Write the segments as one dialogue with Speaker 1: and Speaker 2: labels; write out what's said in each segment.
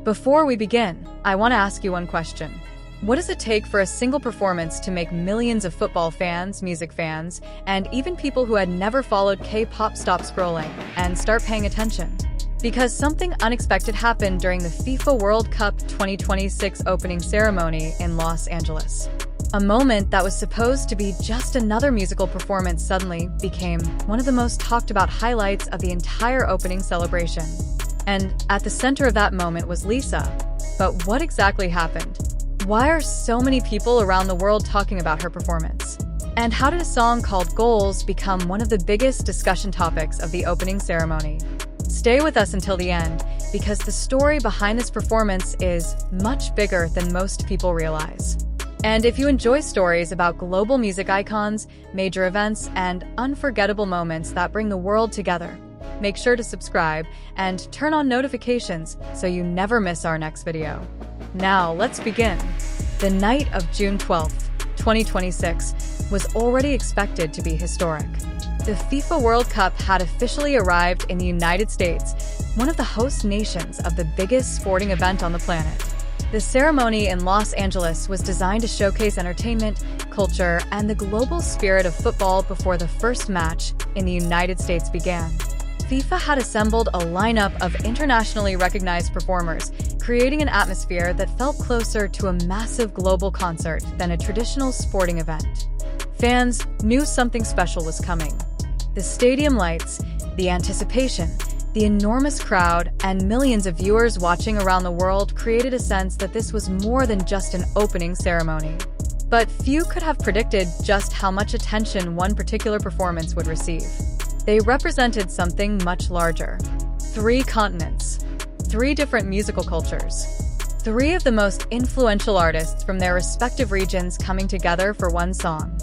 Speaker 1: Before we begin, I want to ask you one question. What does it take for a single performance to make millions of football fans, music fans, and even people who had never followed K-pop stop scrolling and start paying attention? Because something unexpected happened during the FIFA World Cup 2026 opening ceremony in Los Angeles. A moment that was supposed to be just another musical performance suddenly became one of the most talked about highlights of the entire opening celebration. And at the center of that moment was Lisa. But what exactly happened? Why are so many people around the world talking about her performance? And how did a song called Goals become one of the biggest discussion topics of the opening ceremony? Stay with us until the end, because the story behind this performance is much bigger than most people realize. And if you enjoy stories about global music icons, major events, and unforgettable moments that bring the world together, make sure to subscribe and turn on notifications so you never miss our next video. Now, let's begin. The night of June 12th, 2026, was already expected to be historic. The FIFA World Cup had officially arrived in the United States, one of the host nations of the biggest sporting event on the planet. The ceremony in Los Angeles was designed to showcase entertainment, culture, and the global spirit of football before the first match in the United States began. FIFA had assembled a lineup of internationally recognized performers, creating an atmosphere that felt closer to a massive global concert than a traditional sporting event. Fans knew something special was coming. The stadium lights, the anticipation, the enormous crowd, and millions of viewers watching around the world created a sense that this was more than just an opening ceremony. But few could have predicted just how much attention one particular performance would receive. They represented something much larger. 3 continents, 3 different musical cultures, 3 of the most influential artists from their respective regions coming together for one song.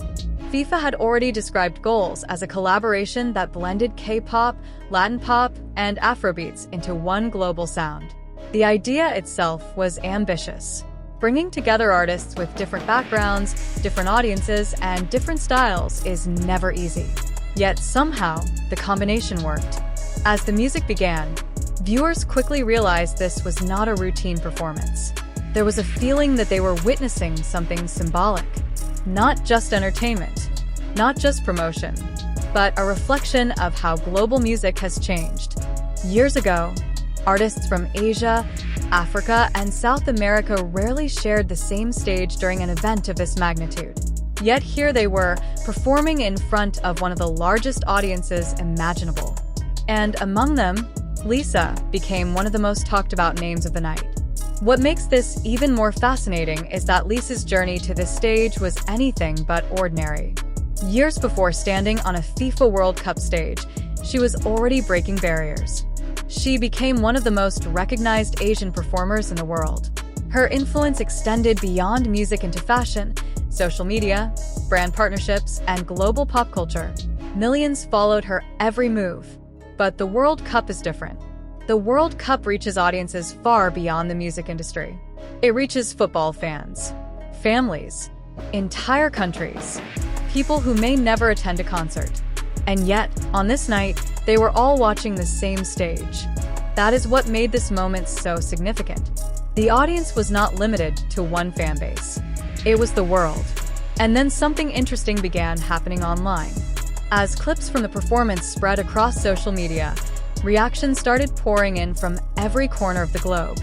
Speaker 1: FIFA had already described Goals as a collaboration that blended K-pop, Latin pop, and Afrobeats into one global sound. The idea itself was ambitious. Bringing together artists with different backgrounds, different audiences, and different styles is never easy. Yet somehow, the combination worked. As the music began, viewers quickly realized this was not a routine performance. There was a feeling that they were witnessing something symbolic. Not just entertainment, not just promotion, but a reflection of how global music has changed. Years ago, artists from Asia, Africa, and South America rarely shared the same stage during an event of this magnitude. Yet here they were, performing in front of one of the largest audiences imaginable. And among them, Lisa became one of the most talked about names of the night. What makes this even more fascinating is that Lisa's journey to this stage was anything but ordinary. Years before standing on a FIFA World Cup stage, she was already breaking barriers. She became one of the most recognized Asian performers in the world. Her influence extended beyond music into fashion, social media, brand partnerships, and global pop culture. Millions followed her every move. But the World Cup is different. The World Cup reaches audiences far beyond the music industry. It reaches football fans, families, entire countries, people who may never attend a concert. And yet, on this night, they were all watching the same stage. That is what made this moment so significant. The audience was not limited to one fan base. It was the world. And then something interesting began happening online. As clips from the performance spread across social media, reactions started pouring in from every corner of the globe.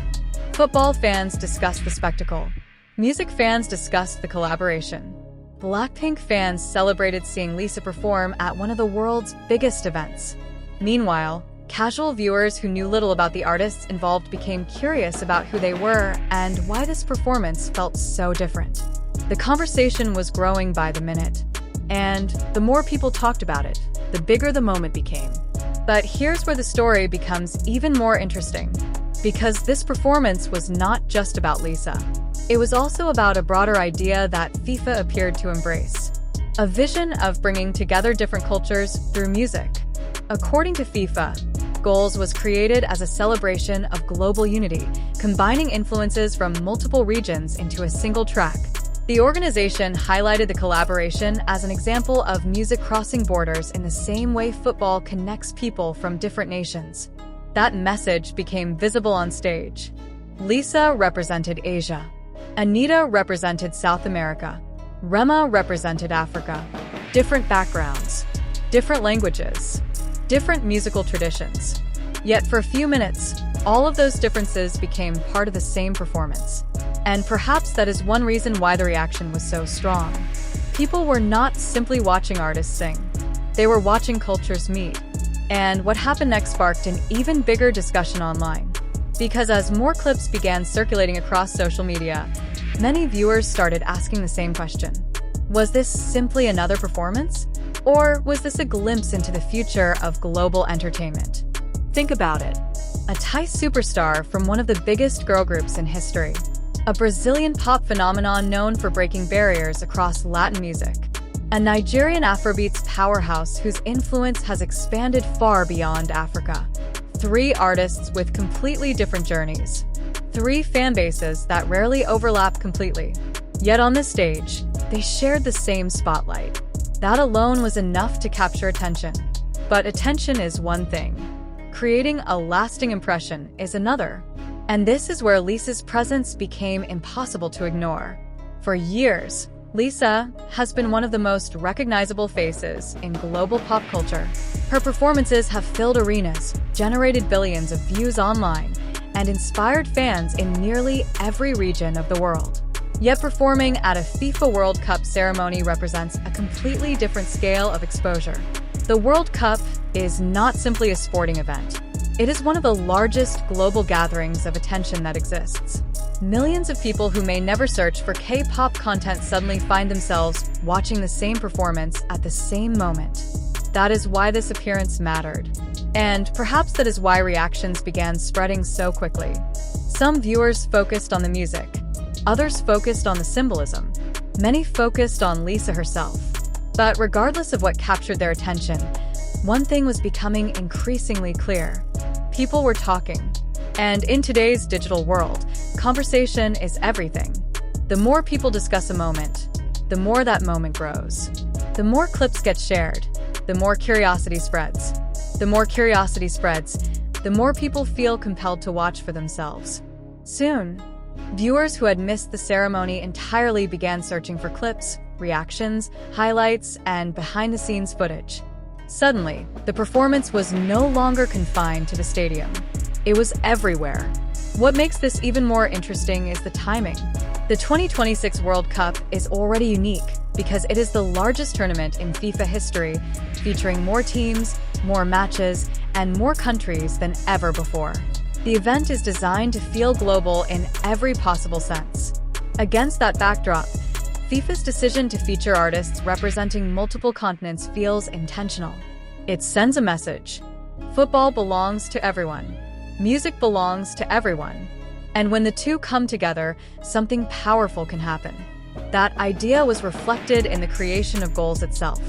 Speaker 1: Football fans discussed the spectacle. Music fans discussed the collaboration. Blackpink fans celebrated seeing Lisa perform at one of the world's biggest events. Meanwhile, casual viewers who knew little about the artists involved became curious about who they were and why this performance felt so different. The conversation was growing by the minute, and the more people talked about it, the bigger the moment became. But here's where the story becomes even more interesting, because this performance was not just about Lisa. It was also about a broader idea that FIFA appeared to embrace, a vision of bringing together different cultures through music. According to FIFA, Goals was created as a celebration of global unity, combining influences from multiple regions into a single track. The organization highlighted the collaboration as an example of music crossing borders in the same way football connects people from different nations. That message became visible on stage. Lisa represented Asia. Anitta represented South America. Rema represented Africa. Different backgrounds, different languages, different musical traditions. Yet for a few minutes, all of those differences became part of the same performance. And perhaps that is one reason why the reaction was so strong. People were not simply watching artists sing. They were watching cultures meet. And what happened next sparked an even bigger discussion online. Because as more clips began circulating across social media, many viewers started asking the same question. Was this simply another performance? Or was this a glimpse into the future of global entertainment? Think about it. A Thai superstar from one of the biggest girl groups in history. A Brazilian pop phenomenon known for breaking barriers across Latin music. A Nigerian Afrobeats powerhouse whose influence has expanded far beyond Africa. 3 artists with completely different journeys. 3 fan bases that rarely overlap completely. Yet on this stage, they shared the same spotlight. That alone was enough to capture attention. But attention is one thing. Creating a lasting impression is another. And this is where Lisa's presence became impossible to ignore. For years, Lisa has been one of the most recognizable faces in global pop culture. Her performances have filled arenas, generated billions of views online, and inspired fans in nearly every region of the world. Yet performing at a FIFA World Cup ceremony represents a completely different scale of exposure. The World Cup is not simply a sporting event. It is one of the largest global gatherings of attention that exists. Millions of people who may never search for K-pop content suddenly find themselves watching the same performance at the same moment. That is why this appearance mattered. And perhaps that is why reactions began spreading so quickly. Some viewers focused on the music. Others focused on the symbolism. Many focused on Lisa herself. But regardless of what captured their attention, one thing was becoming increasingly clear. People were talking. And in today's digital world, conversation is everything. The more people discuss a moment, the more that moment grows. The more clips get shared, the more curiosity spreads. The more curiosity spreads, the more people feel compelled to watch for themselves. Soon, viewers who had missed the ceremony entirely began searching for clips, reactions, highlights, and behind-the-scenes footage. Suddenly, the performance was no longer confined to the stadium. It was everywhere. What makes this even more interesting is the timing. The 2026 World Cup is already unique because it is the largest tournament in FIFA history, featuring more teams, more matches, and more countries than ever before. The event is designed to feel global in every possible sense. Against that backdrop, FIFA's decision to feature artists representing multiple continents feels intentional. It sends a message. Football belongs to everyone. Music belongs to everyone. And when the two come together, something powerful can happen. That idea was reflected in the creation of goals itself.